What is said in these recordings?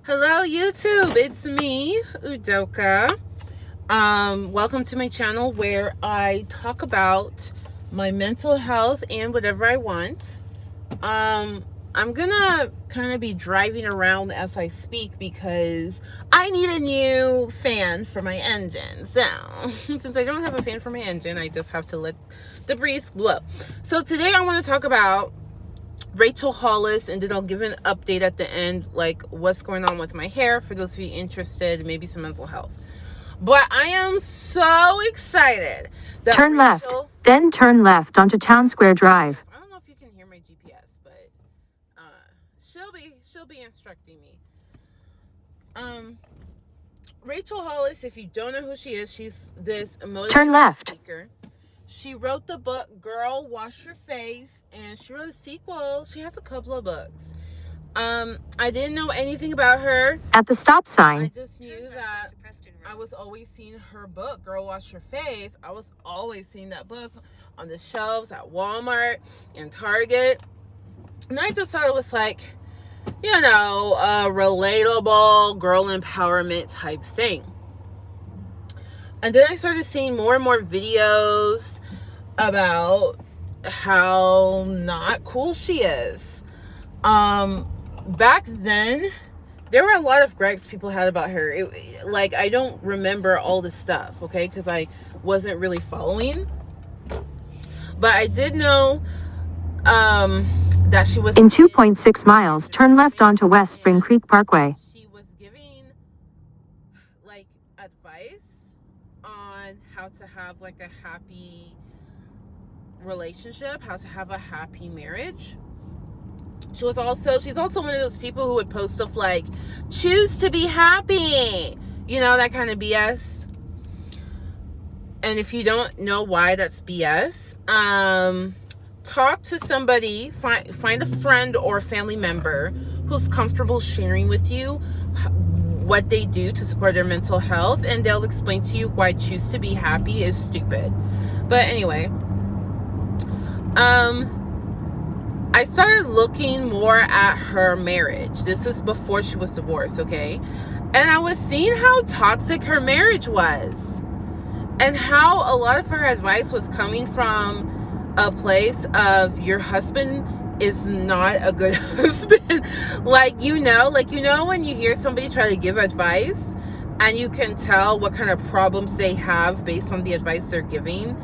Hello YouTube, it's me, Udoka. Welcome to my channel where I talk about my mental health and whatever I want. I'm gonna kind of be driving around as I speak because I need a new fan for my engine. So, since I don't have a fan for my engine, I just have to let the breeze blow. So today I want to talk about Rachel Hollis, and then I'll give an update at the end, like what's going on with my hair for those of you interested, maybe some mental health. But I am so excited that turn left, then turn left onto Town Square Drive. I don't know if you can hear my GPS, but she'll be instructing me. Rachel Hollis, if you don't know who she is, she's this motivational turn left speaker. She wrote the book Girl Wash Your Face, and she wrote a sequel. She has a couple of books. I didn't know anything about her. At the stop sign, I just knew that I was always seeing her book, Girl Wash Your Face. I was always seeing that book on the shelves at Walmart and Target. And I just thought it was like, you know, a relatable girl empowerment type thing. And then I started seeing more and more videos about how not cool she is. Back then, there were a lot of gripes people had about her. Like, I don't remember all the stuff, okay? Because I wasn't really following. But I did know that she was... in 2.6 miles, turn left onto West Spring Creek Parkway. She was giving, like, advice on how to have like a happy relationship, how to have a happy marriage. She's also one of those people who would post stuff like, choose to be happy, you know, that kind of BS. And if you don't know why that's BS, talk to somebody, find a friend or family member who's comfortable sharing with you what they do to support their mental health, and they'll explain to you why choose to be happy is stupid. But anyway, I started looking more at her marriage. This is before she was divorced, okay? And I was seeing how toxic her marriage was, and how a lot of her advice was coming from a place of, your husband is not a good husband. like you know when you hear somebody try to give advice and you can tell what kind of problems they have based on the advice they're giving,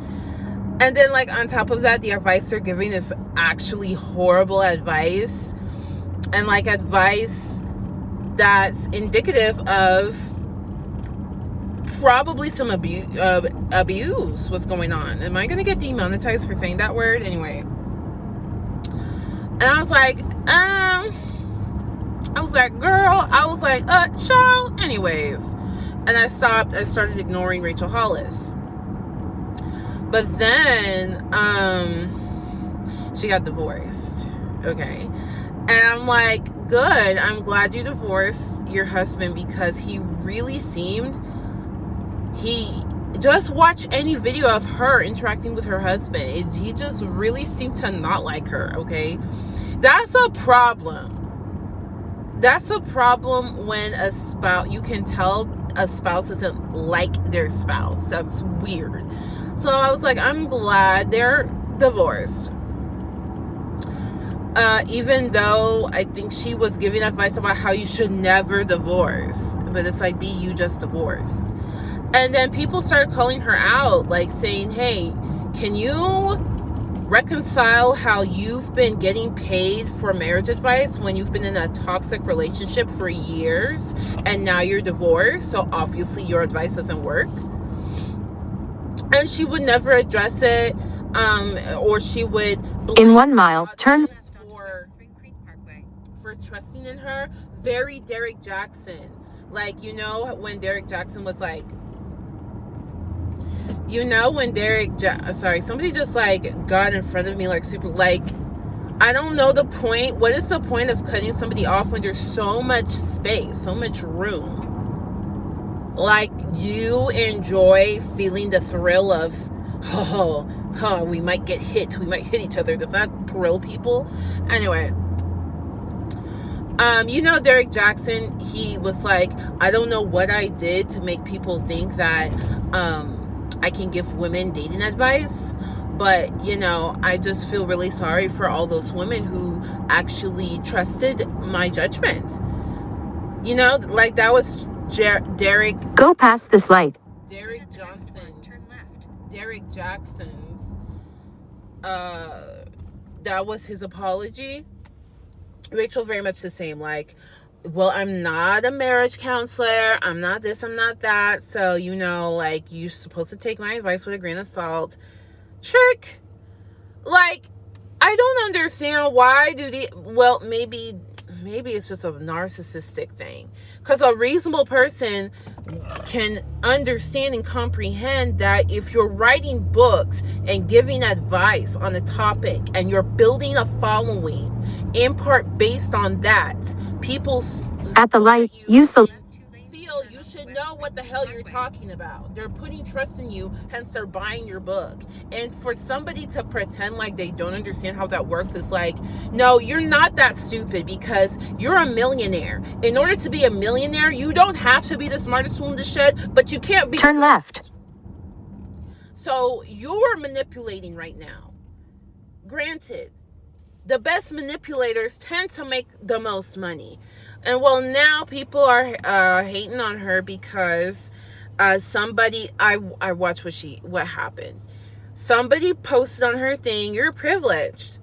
and then like on top of that, the advice they're giving is actually horrible advice, and like advice that's indicative of probably some abuse was going on. Am I gonna get demonetized for saying that word? Anyway, and I was like, girl, child. Anyways, and I started ignoring Rachel Hollis. But then, she got divorced. Okay. And I'm like, good. I'm glad you divorced your husband, because he really seemed, just watch any video of her interacting with her husband. He just really seemed to not like her, okay? That's a problem. That's a problem when a spouse, you can tell a spouse doesn't like their spouse. That's weird. So I was like, I'm glad they're divorced. Even though I think she was giving advice about how you should never divorce. But it's like, you just divorced. And then people started calling her out, like saying, hey, can you reconcile how you've been getting paid for marriage advice when you've been in a toxic relationship for years and now you're divorced, so obviously your advice doesn't work? And she would never address it, or she would in 1 mile, turn for trusting in her. Very Derek Jackson. Like, you know, when Derek Jackson was like, somebody just like got in front of me like super, like, I don't know the point. What is the point of cutting somebody off when there's so much space, so much room? Like, you enjoy feeling the thrill of, we might get hit. We might hit each other. Does that thrill people? Anyway, Derek Jackson, he was like, I don't know what I did to make people think that I can give women dating advice, but I just feel really sorry for all those women who actually trusted my judgment. Like that was Derek. Go past this light. Derek Jackson's. That was his apology. Rachel very much the same. Like, well, I'm not a marriage counselor. I'm not this. I'm not that. So like you're supposed to take my advice with a grain of salt. Trick. Like, I don't understand why well, maybe it's just a narcissistic thing, because a reasonable person can understand and comprehend that if you're writing books and giving advice on a topic and you're building a following in part based on that, people at the light, use the feel you should know what the hell you're talking about. They're putting trust in you, hence they're buying your book. And for somebody to pretend like they don't understand how that works, it's like, no, you're not that stupid, because you're a millionaire. In order to be a millionaire, you don't have to be the smartest tool in the shed, but you can't be. Turn left. So you're manipulating right now. Granted, the best manipulators tend to make the most money. And well, now people are hating on her because somebody, I watched what happened. Somebody posted on her thing, you're privileged.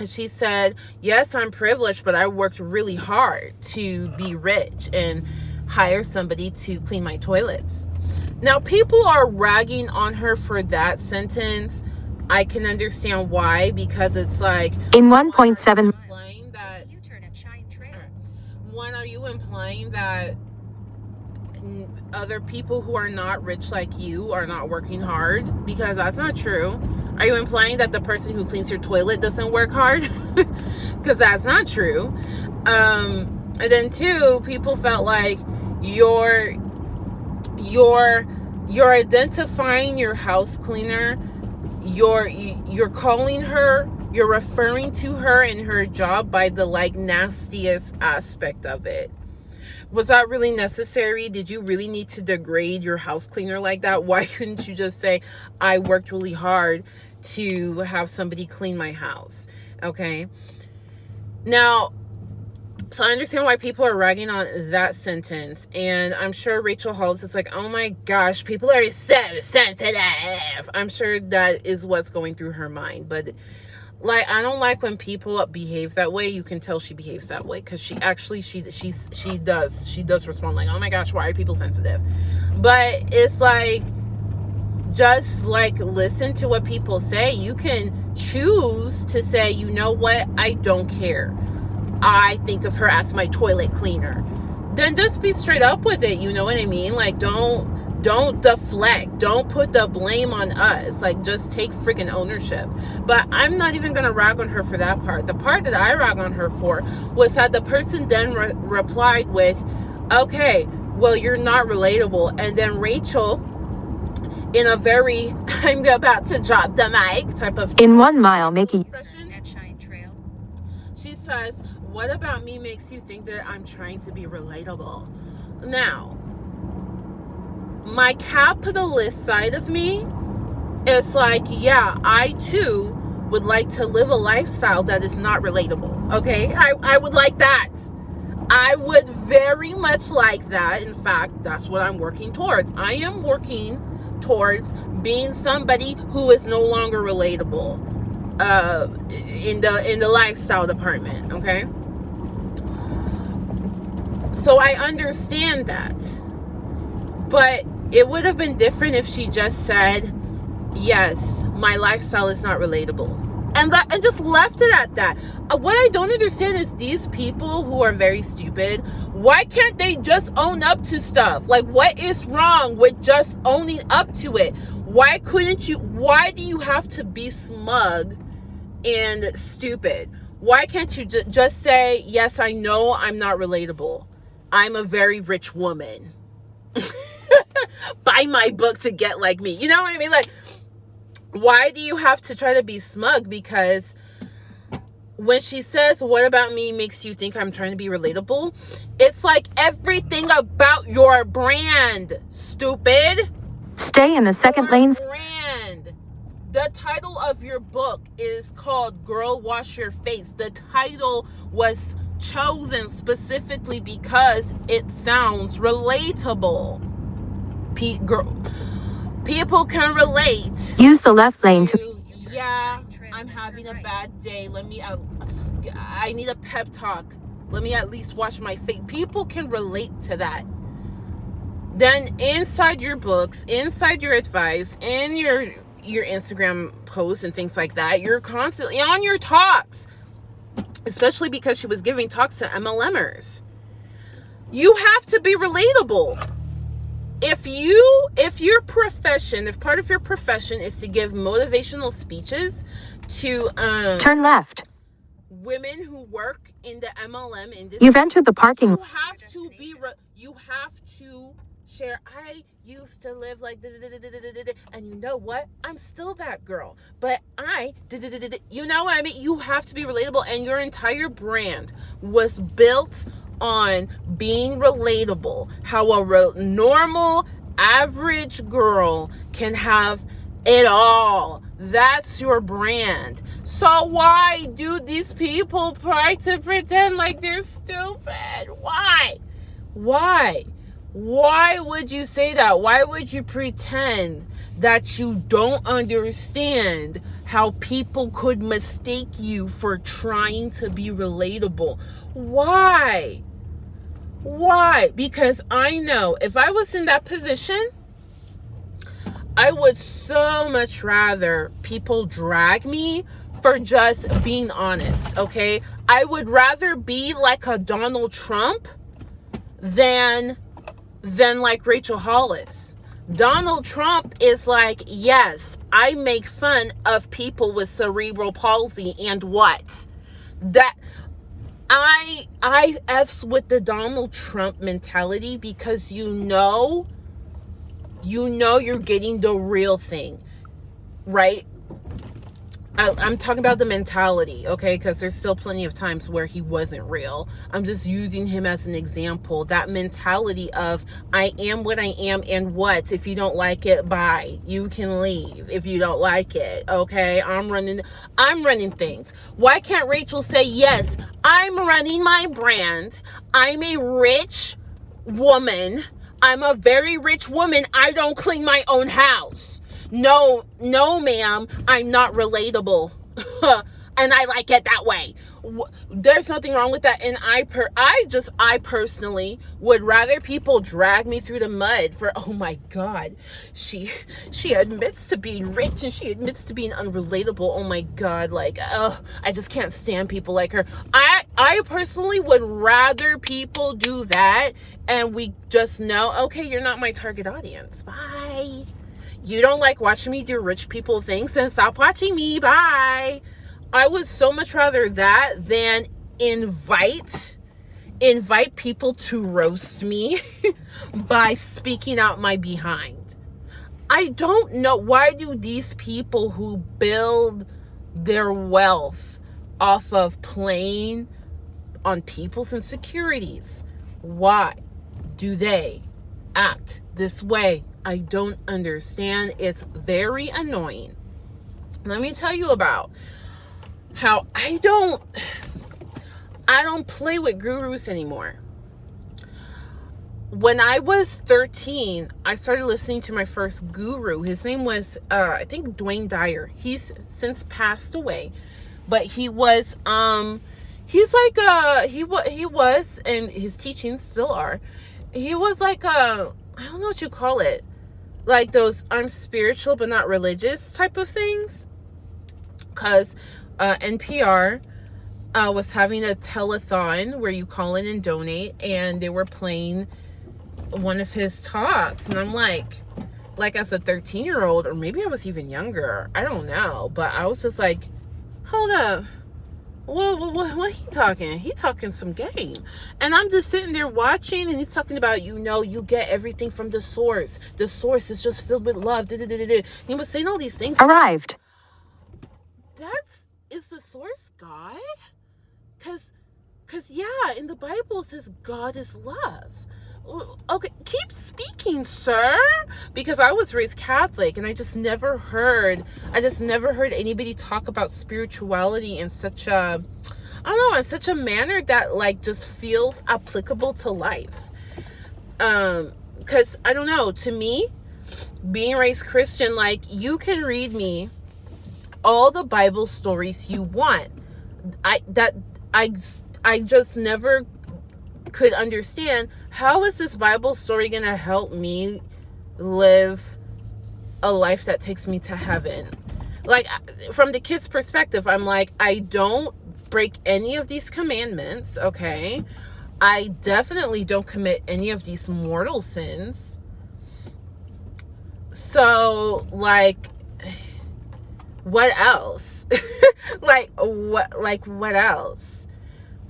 And she said, yes, I'm privileged, but I worked really hard to be rich and hire somebody to clean my toilets. Now, people are ragging on her for that sentence. I can understand why, because it's like, in 1.7. Are you implying that other people who are not rich like you are not working hard? Because that's not true. Are you implying that the person who cleans your toilet doesn't work hard? Because that's not true. And then two, people felt like you're identifying your house cleaner. You're calling her, you're referring to her and her job by the nastiest aspect of it. Was that really necessary? Did you really need to degrade your house cleaner like that? Why couldn't you just say, I worked really hard to have somebody clean my house? Okay. Now, so I understand why people are ragging on that sentence. And I'm sure Rachel Hollis is like, oh my gosh, people are so sensitive. I'm sure that is what's going through her mind. But I don't like when people behave that way. You can tell she behaves that way, because she does respond like, oh my gosh, why are people sensitive? But it's like, just listen to what people say. You can choose to say, you know what, I don't care. I think of her as my toilet cleaner. Then just be straight up with it. You know what I mean? Don't deflect. Don't put the blame on us. Just take freaking ownership. But I'm not even going to rag on her for that part. The part that I rag on her for was that the person then replied with, okay, well, you're not relatable. And then Rachel, in a very, I'm about to drop the mic type of in 1 mile, making she says, what about me makes you think that I'm trying to be relatable? Now, my capitalist side of me is like, yeah, I too would like to live a lifestyle that is not relatable. Okay, I would like that. I would very much like that. In fact, that's what I'm working towards. I am working towards being somebody who is no longer relatable in the lifestyle department. Okay, so I understand that, but it would have been different if she just said, yes, my lifestyle is not relatable, and just left it at that. What I don't understand is these people who are very stupid, why can't they just own up to stuff? What is wrong with just owning up to it? Why couldn't you? Why do you have to be smug and stupid? Why can't you just say, yes, I know I'm not relatable. I'm a very rich woman. Buy my book to get like me. You know what I mean? Why do you have to try to be smug? Because when she says, what about me makes you think I'm trying to be relatable? It's like everything about your brand, stupid. Stay in the second Your lane. brand. The title of your book is called Girl Wash Your Face. The title was chosen specifically because it sounds relatable. People can relate. Use the left lane to... Yeah, I'm having a bad day. I need a pep talk. Let me at least wash my face. People can relate to that. Then inside your books, inside your advice, in your Instagram posts and things like that, you're constantly on your talks, especially because she was giving talks to MLMers. You have to be relatable. If part of your profession is to give motivational speeches to turn left. Women who work in the MLM industry, You've entered the parking. You have to share. I used to live like, and you know what? I'm still that girl, but you know what I mean? You have to be relatable, and your entire brand was built on being relatable. How a normal, average girl can have it all. That's your brand. So why do these people try to pretend like they're stupid? Why? Why would you say that? Why would you pretend that you don't understand how people could mistake you for trying to be relatable? Why? Because I know if I was in that position, I would so much rather people drag me for just being honest, okay? I would rather be like a Donald Trump than like Rachel Hollis. Donald Trump is like, yes, I make fun of people with cerebral palsy, and what? That I F's with the Donald Trump mentality, because you know you're getting the real thing, right? I'm talking about the mentality, okay? Because there's still plenty of times where he wasn't real. I'm just using him as an example. That mentality of, I am what I am, and what? If you don't like it, bye. You can leave if you don't like it, okay? I'm running things. Why can't Rachel say, yes, I'm running my brand. I'm a rich woman. I'm a very rich woman. I don't clean my own house. No, ma'am, I'm not relatable. And I like it that way. There's nothing wrong with that. And I personally would rather people drag me through the mud for, oh my God, she admits to being rich and she admits to being unrelatable. Oh my God, like, I just can't stand people like her. I personally would rather people do that, and we just know, okay, you're not my target audience. Bye. You don't like watching me do rich people things, then stop watching me. Bye. I would so much rather that than invite people to roast me by speaking out my behind. I don't know, why do these people who build their wealth off of playing on people's insecurities, why do they act this way? I don't understand. It's very annoying. Let me tell you about how I don't play with gurus anymore. When I was 13, I started listening to my first guru. His name was I think Dwayne Dyer. He's since passed away, but he was he was, and his teachings still are. He was like I don't know what you call it. Like those I'm spiritual but not religious type of things. Because NPR was having a telethon where you call in and donate, and they were playing one of his talks. And I'm like as a 13-year-old, or maybe I was even younger, I don't know. But I was just like, hold up. What he talking? He talking some game. And I'm just sitting there watching, and he's talking about, you get everything from the source. The source is just filled with love. He was saying all these things. Arrived. That's is the source God? Because yeah, in the Bible it says God is love. Okay, keep speaking, sir. Because I was raised Catholic, and I just never heard anybody talk about spirituality in such a, I don't know, in such a manner that like just feels applicable to life. Because I don't know, to me, being raised Christian, like, you can read me all the Bible stories you want. I just never could understand, how is this Bible story gonna help me live a life that takes me to heaven? Like, from the kid's perspective, I'm like, I don't break any of these commandments, okay? I definitely don't commit any of these mortal sins. So, like, what else? what else?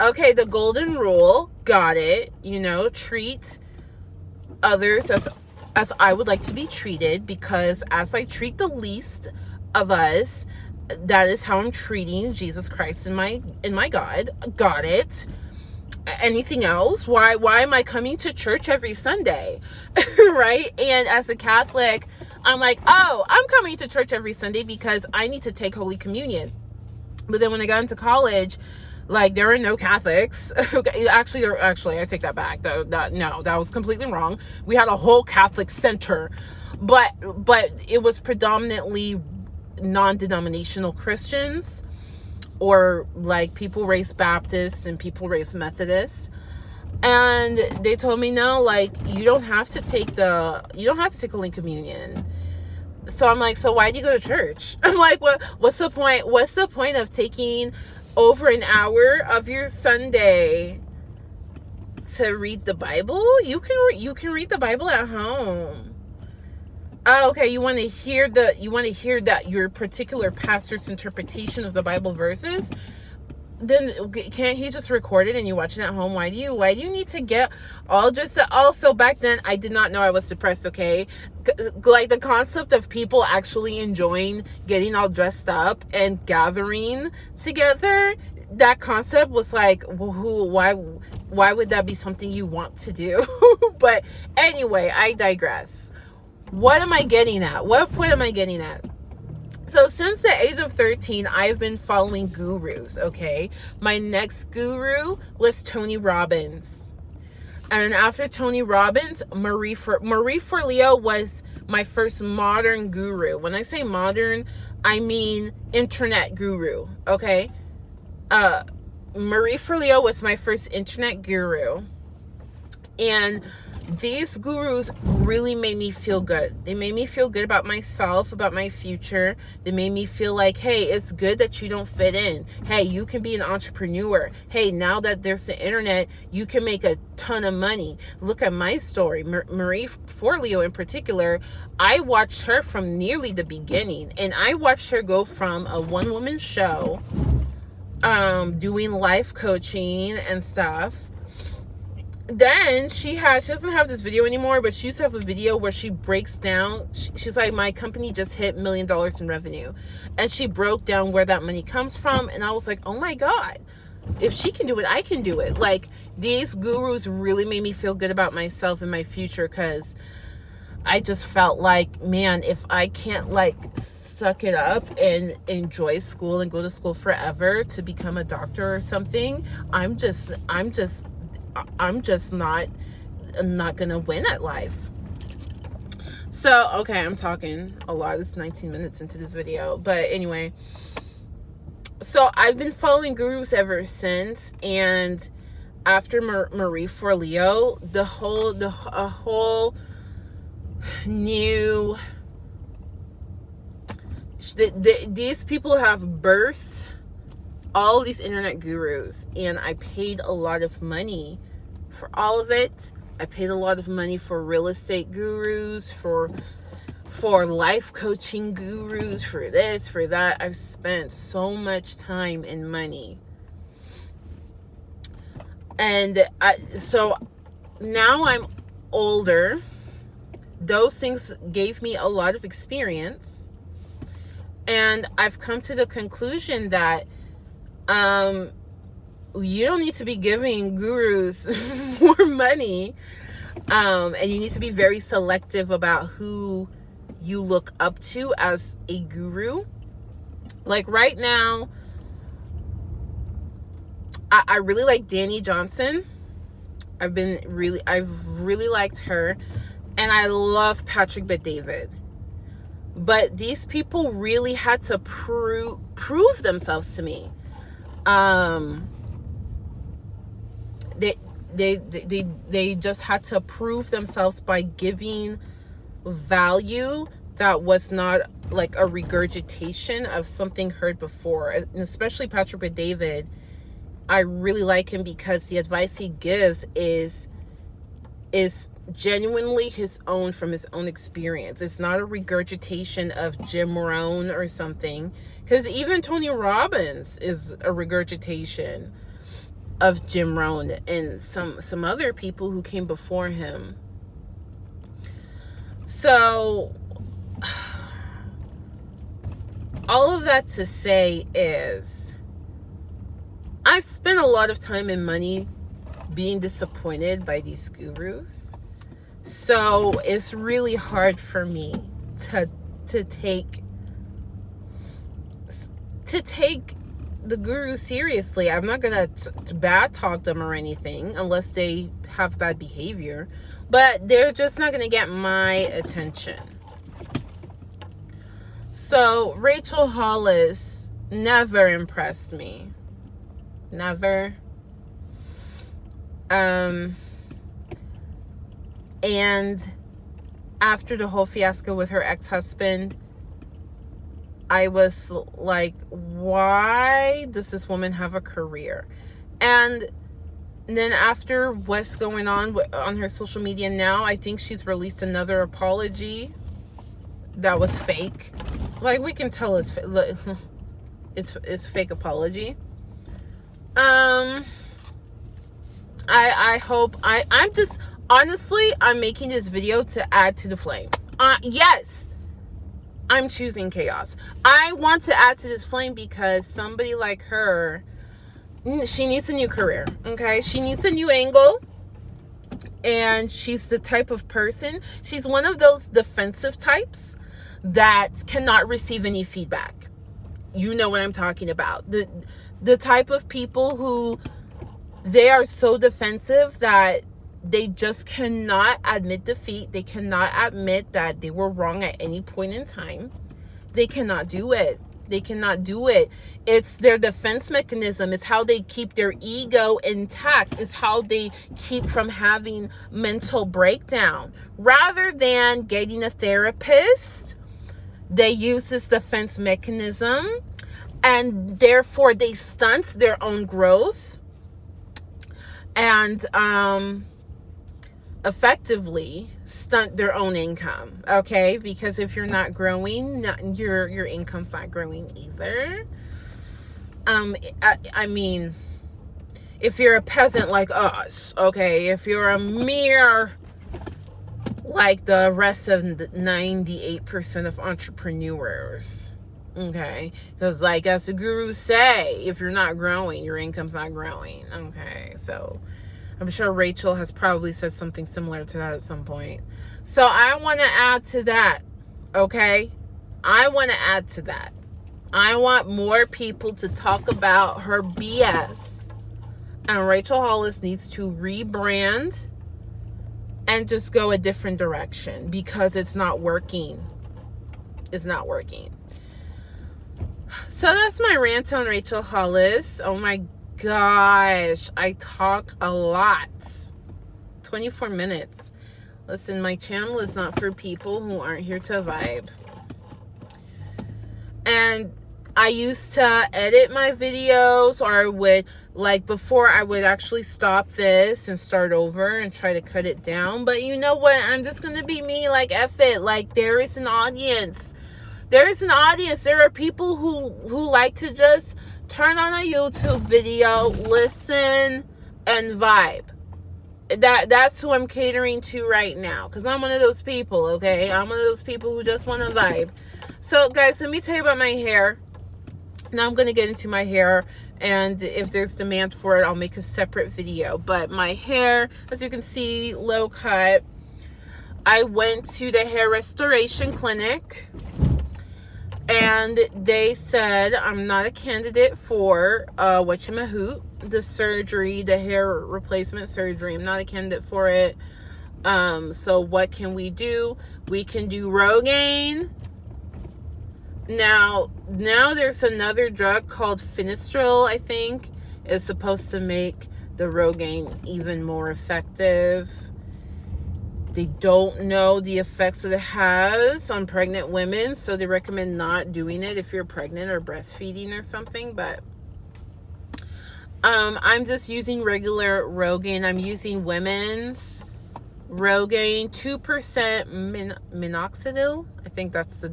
Okay, the golden rule, got it. You know, treat others as I would like to be treated, because as I treat the least of us, that is how I'm treating Jesus Christ and my God. Got it. Anything else? Why am I coming to church every Sunday? Right? And as a Catholic, I'm like, oh, I'm coming to church every Sunday because I need to take Holy Communion. But then when I got into college, like, there were no Catholics. Okay, actually, I take that back. That was completely wrong. We had a whole Catholic center, but it was predominantly non-denominational Christians, or like people raised Baptists and people raised Methodists. And they told me, no, like, you don't have to take Holy Communion. So I'm like, so why do you go to church? I'm like, what's the point? What's the point of taking over an hour of your Sunday to read the Bible? You can read the Bible at home. Oh, okay, you want to hear that your particular pastor's interpretation of the Bible verses? Then can't he just record it and you watch it at home? Why do you need to get all just also back then I did not know I was depressed, okay? Like, the concept of people actually enjoying getting all dressed up and gathering together, that concept was like, well, why would that be something you want to do? But anyway, I digress. What am I getting at? What point am I getting at? So since the age of 13, I've been following gurus, okay? My next guru was Tony Robbins. And after Tony Robbins, Marie Forleo was my first modern guru. When I say modern, I mean internet guru, okay? Marie Forleo was my first internet guru. And these gurus really made me feel good. They made me feel good about myself, about my future. They made me feel like, hey, it's good that you don't fit in. Hey, you can be an entrepreneur. Hey, now that there's the internet, you can make a ton of money. Look at my story. Marie Forleo in particular, I watched her from nearly the beginning. And I watched her go from a one-woman show, doing life coaching and stuff. Then she doesn't have this video anymore, but she used to have a video where she breaks down, she's like, my company just hit $1 million in revenue, and she broke down where that money comes from. And I was like, oh my God, if she can do it, I can do it. Like, these gurus really made me feel good about myself and my future, because I just felt like, man, if I can't like suck it up and enjoy school and go to school forever to become a doctor or something, I'm not gonna win at life. So, okay, I'm talking a lot. It's 19 minutes into this video, but anyway, so I've been following gurus ever since. And after Marie Forleo, a whole new, these people have birthed all these internet gurus, and I paid a lot of money for all of it. I paid a lot of money for real estate gurus, for life coaching gurus, for this, for that. I've spent so much time and money. And so now I'm older. Those things gave me a lot of experience. And I've come to the conclusion that You don't need to be giving gurus more money. And you need to be very selective about who you look up to as a guru. Like right now, I really like Danny Johnson. I've really liked her. And I love Patrick Bet-David. But these people really had to prove themselves to me. They just had to prove themselves by giving value that was not like a regurgitation of something heard before. And especially Patrick Bet-David, I really like him because the advice he gives is genuinely his own, from his own experience. It's not a regurgitation of Jim Rohn or something, because even Tony Robbins is a regurgitation of Jim Rohn and some other people who came before him. So all of that to say is, I've spent a lot of time and money being disappointed by these gurus. So it's really hard for me to take the guru seriously. I'm not gonna bad talk them or anything unless they have bad behavior, but they're just not gonna get my attention. So Rachel Hollis never impressed me. Never. And after the whole fiasco with her ex-husband, I was like, why does this woman have a career? And then after what's going on her social media now, I think she's released another apology that was fake. Like, we can tell it's fake apology. I hope, I'm just, honestly, I'm making this video to add to the flame. Yes, I'm choosing chaos. I want to add to this flame because somebody like her, she needs a new career, okay? She needs a new angle. And she's the type of person, she's one of those defensive types that cannot receive any feedback. You know what I'm talking about. The type of people who, they are so defensive that they just cannot admit defeat. They cannot admit that they were wrong at any point in time. They cannot do it. They cannot do it. It's their defense mechanism. It's how they keep their ego intact. It's how they keep from having mental breakdown. Rather than getting a therapist, they use this defense mechanism, and therefore they stunt their own growth and effectively stunt their own income, okay? Because if you're not growing, your income's not growing either. I mean, if you're a peasant like us, okay, if you're a mere like the rest of 98% of entrepreneurs, okay, because like as the gurus say, if you're not growing, your income's not growing, okay? So I'm sure Rachel has probably said something similar to that at some point. So I want to add to that, okay? I want to add to that. I want more people to talk about her BS. And Rachel Hollis needs to rebrand and just go a different direction because it's not working. It's not working. So that's my rant on Rachel Hollis. Oh my gosh, I talk a lot. 24 minutes. Listen, my channel is not for people who aren't here to vibe. And I used to edit my videos, or I would, like before, I would actually stop this and start over and try to cut it down. But you know what? I'm just going to be me, like, F it. Like, there is an audience. There is an audience. There are people who like to just turn on a YouTube video, listen, and vibe. That's who I'm catering to right now, because I'm one of those people, okay? I'm one of those people who just want to vibe. So, guys, let me tell you about my hair. Now I'm going to get into my hair, and if there's demand for it, I'll make a separate video. But my hair, as you can see, low cut. I went to the hair restoration clinic, and they said I'm not a candidate for whatchamahoot, the surgery, the hair replacement surgery. I'm not a candidate for it. So what can we do? We can do Rogaine. Now there's another drug called Finasteride, I think. It's supposed to make the Rogaine even more effective. They don't know the effects that it has on pregnant women, so they recommend not doing it if you're pregnant or breastfeeding or something. But I'm just using regular Rogaine. I'm using women's Rogaine, 2% minoxidil. I think that's the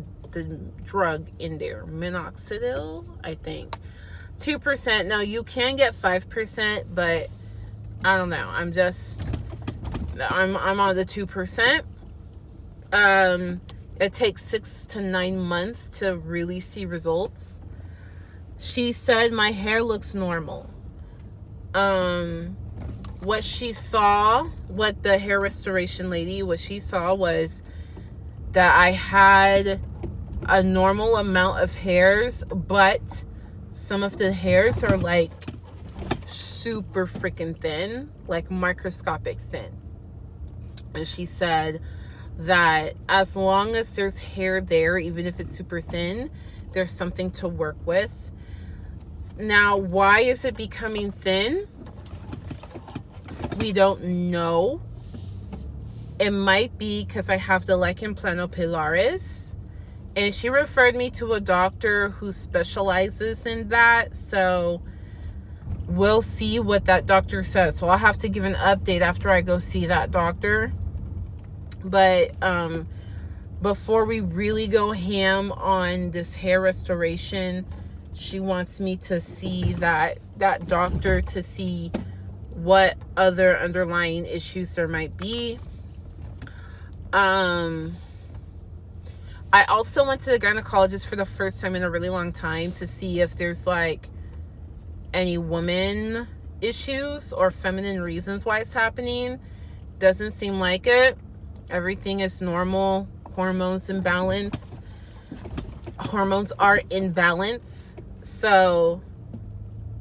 drug in there. Minoxidil, I think. 2%. Now, you can get 5%, but I don't know. I'm on the 2%. It takes 6 to 9 months to really see results. She said my hair looks normal. What the hair restoration lady, what she saw was that I had a normal amount of hairs, but some of the hairs are like super freaking thin, like microscopic thin. And she said that as long as there's hair there, even if it's super thin, there's something to work with. Now, why is it becoming thin? We don't know. It might be because I have the lichen planopilaris. And she referred me to a doctor who specializes in that. So we'll see what that doctor says. So I'll have to give an update after I go see that doctor. But before we really go ham on this hair restoration, she wants me to see that doctor to see what other underlying issues there might be. I also went to the gynecologist for the first time in a really long time to see if there's like any woman issues or feminine reasons why it's happening. Doesn't seem like it. Everything is normal. Hormones in balance. Hormones are in balance. So,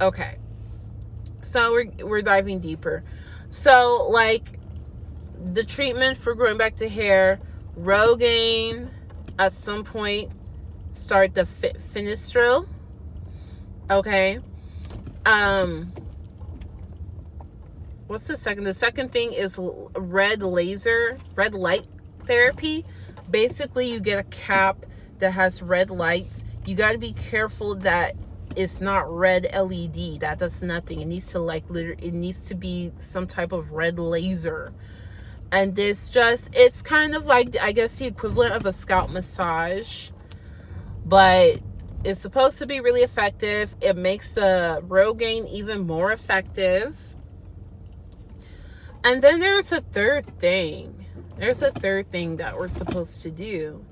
okay. So we're diving deeper. So like the treatment for growing back to hair, Rogaine, at some point start the Finasteride. Okay. What's the second? The second thing is red light therapy. Basically, you get a cap that has red lights. You got to be careful that it's not red LED. That does nothing. It needs to it needs to be some type of red laser. And it's kind of like, I guess, the equivalent of a scalp massage, but it's supposed to be really effective. It makes the Rogaine even more effective. And then there's a third thing. There's a third thing that we're supposed to do.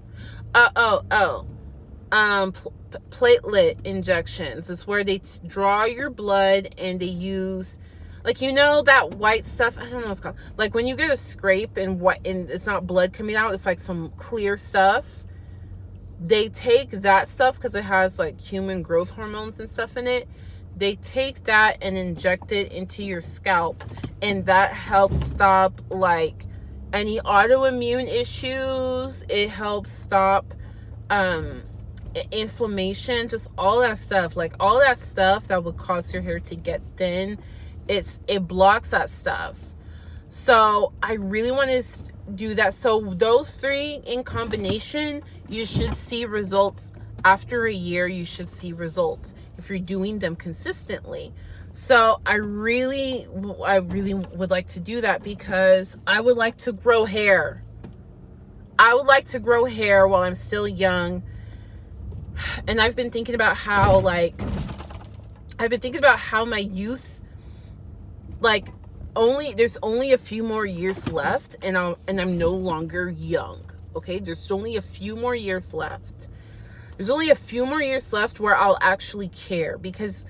Platelet injections is where they draw your blood and they use, like, you know, that white stuff. I don't know what it's called. Like when you get a scrape and it's not blood coming out, it's like some clear stuff. They take that stuff because it has like human growth hormones and stuff in it. They take that and inject it into your scalp, and that helps stop like any autoimmune issues. It helps stop inflammation, just all that stuff. Like all that stuff that would cause your hair to get thin, it blocks that stuff. So I really want to do that. So those three in combination, you should see results after a year. You should see results if you're doing them consistently. So I really would like to do that because I would like to grow hair. I would like to grow hair while I'm still young. And I've been thinking about how my youth, like, there's only a few more years left, and I'm no longer young. Okay, there's only a few more years left. There's only a few more years left where I'll actually care, because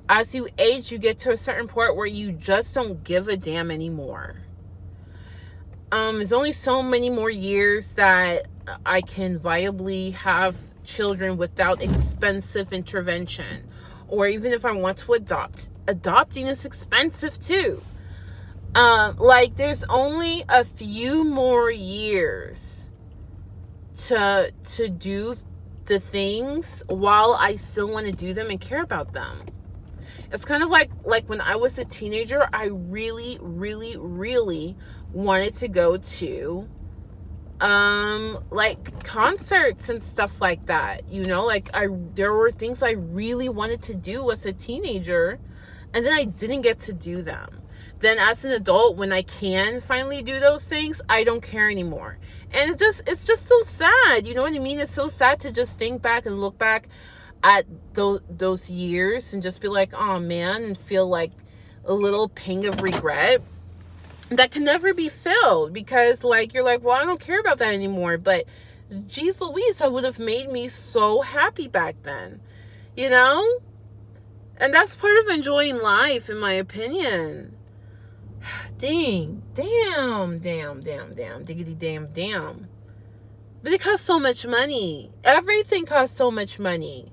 as you age, you get to a certain point where you just don't give a damn anymore. There's only so many more years that I can viably have children without expensive intervention. Or even if I want to adopt, adopting is expensive too. Like, there's only a few more years to do the things while I still want to do them and care about them. It's kind of like when I was a teenager, I really, really, really wanted to go to like concerts and stuff like that. You know, like there were things I really wanted to do as a teenager, and then I didn't get to do them. Then as an adult, when I can finally do those things, I don't care anymore. And it's just so sad. You know what I mean? It's so sad to just think back and look back at those years and just be like, oh man, and feel like a little pang of regret that can never be filled, because like, you're like, well, I don't care about that anymore. But geez Louise, that would have made me so happy back then, you know? And that's part of enjoying life, in my opinion. Damn, diggity damn. But it costs so much money. Everything costs so much money.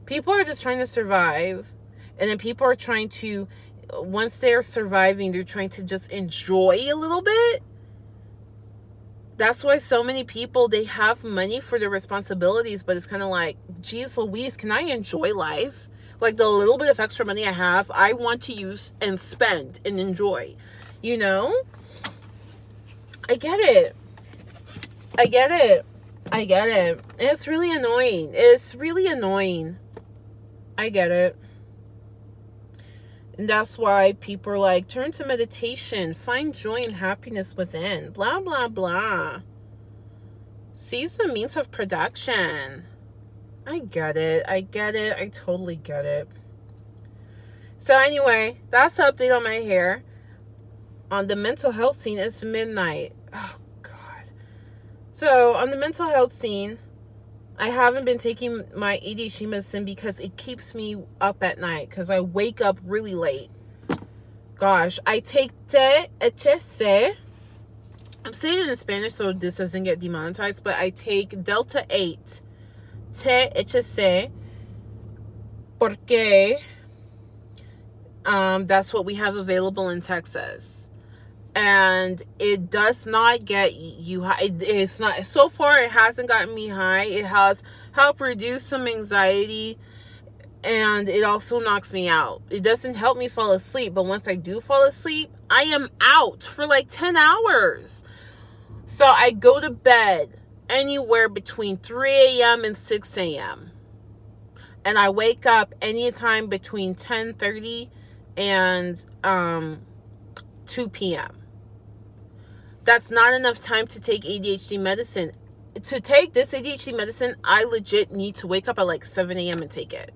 People are just trying to survive. And then people are trying to, once they're surviving, they're trying to just enjoy a little bit. That's why so many people, they have money for their responsibilities, but it's kind of like, geez Louise, can I enjoy life? Like, the little bit of extra money I have, I want to use and spend and enjoy. You know? I get it. It's really annoying. I get it. And that's why people are like, turn to meditation, find joy and happiness within, blah, blah, blah. Seize the means of production. I get it. I totally get it. So anyway, that's the update on my hair. On the mental health scene, it's midnight. Oh, God. So on the mental health scene, I haven't been taking my ADHD medicine because it keeps me up at night, because I wake up really late. Gosh, I take THC. I'm saying it in Spanish so this doesn't get demonetized, but I take Delta 8 THC porque that's what we have available in Texas. And it does not get you high. It's not, so far it hasn't gotten me high. It has helped reduce some anxiety, and it also knocks me out. It doesn't help me fall asleep, but once I do fall asleep, I am out for like 10 hours. So I go to bed anywhere between 3 a.m. and 6 a.m. And I wake up anytime between 10:30 and 2 p.m. That's not enough time to take ADHD medicine. To take this ADHD medicine, I legit need to wake up at like 7 a.m. and take it.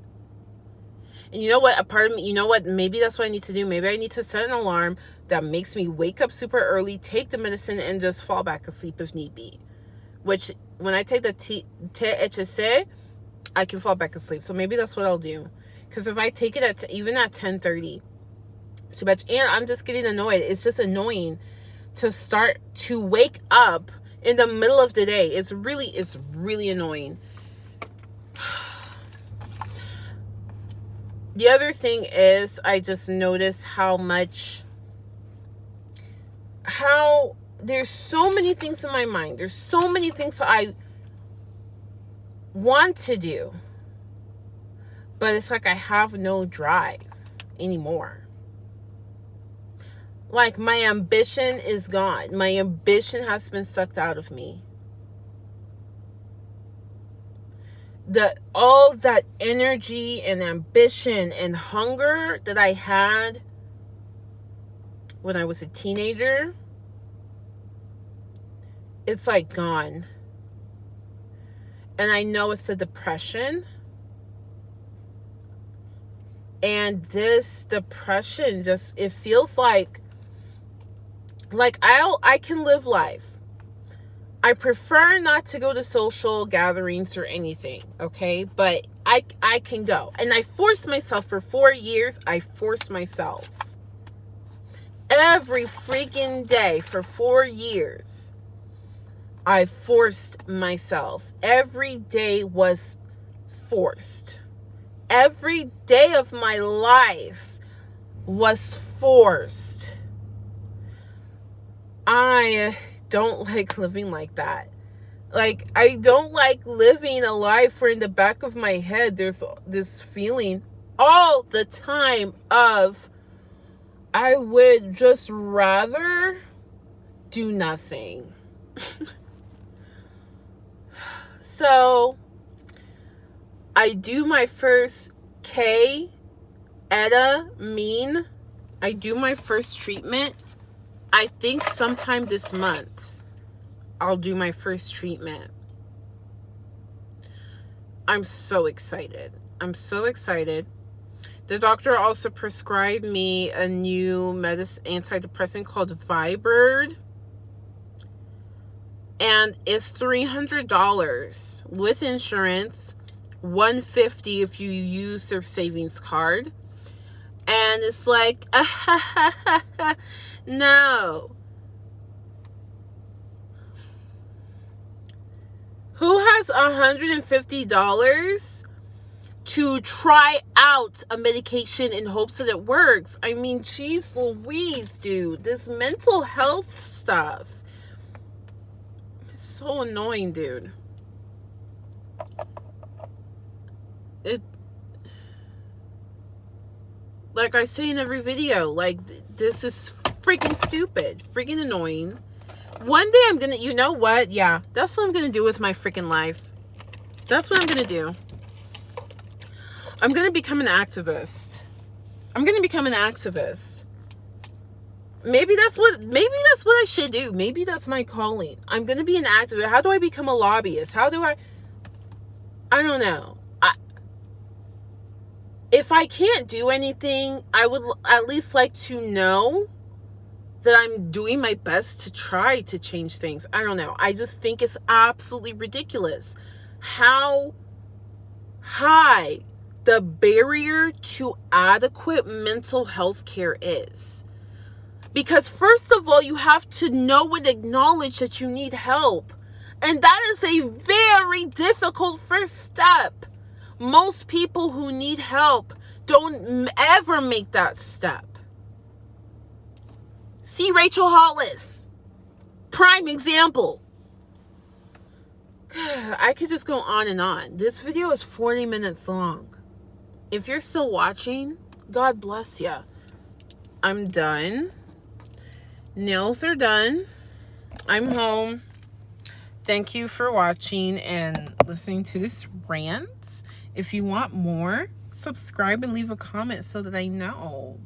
And you know what? A part of me, you know what? Maybe that's what I need to do. Maybe I need to set an alarm that makes me wake up super early, take the medicine, and just fall back asleep if need be. Which, when I take the THC, I can fall back asleep. So maybe that's what I'll do. Because if I take it even at 10:30, too much. And I'm just getting annoyed. It's just annoying to start to wake up in the middle of the day. It's really annoying. The other thing is, I just noticed how there's so many things in my mind. There's so many things I want to do, but it's like I have no drive anymore. Like, my ambition is gone. My ambition has been sucked out of me. All that energy and ambition and hunger that I had when I was a teenager, it's like gone. And I know it's the depression. And this depression just, it feels like I can live life. I prefer not to go to social gatherings or anything, okay? But I can go. And I forced myself for 4 years. I forced myself. Every freaking day for 4 years, I forced myself. Every day was forced. Every day of my life was forced. I don't like living like that. Like, I don't like living a life where in the back of my head there's this feeling all the time of I would just rather do nothing. So I do my first ketamine. I do my first treatment. I think sometime this month I'll do my first treatment. I'm so excited. I'm so excited. The doctor also prescribed me a new antidepressant called Vibird. And it's $300 with insurance, $150 if you use their savings card. And it's like, no. Who has $150 to try out a medication in hopes that it works? I mean, geez Louise, dude. This mental health stuff is so annoying, dude. Like I say in every video, like, this is freaking stupid, freaking annoying. One day I'm gonna, you know what? Yeah, that's what I'm gonna do with my freaking life. That's what I'm gonna do. I'm gonna become an activist. I'm gonna become an activist. Maybe that's what I should do. Maybe that's my calling. I'm gonna be an activist. How do I become a lobbyist? How do I don't know. If I can't do anything, I would at least like to know that I'm doing my best to try to change things. I don't know. I just think it's absolutely ridiculous how high the barrier to adequate mental health care is. Because first of all, you have to know and acknowledge that you need help. And that is a very difficult first step. Most people who need help don't ever make that step. See Rachel Hollis. Prime example. I could just go on and on. This video is 40 minutes long. If you're still watching, God bless you. I'm done. Nails are done. I'm home. Thank you for watching and listening to this rant. If you want more, subscribe and leave a comment so that I know.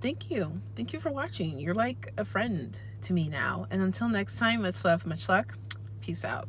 Thank you. Thank you for watching. You're like a friend to me now. And until next time, much love, much luck. Peace out.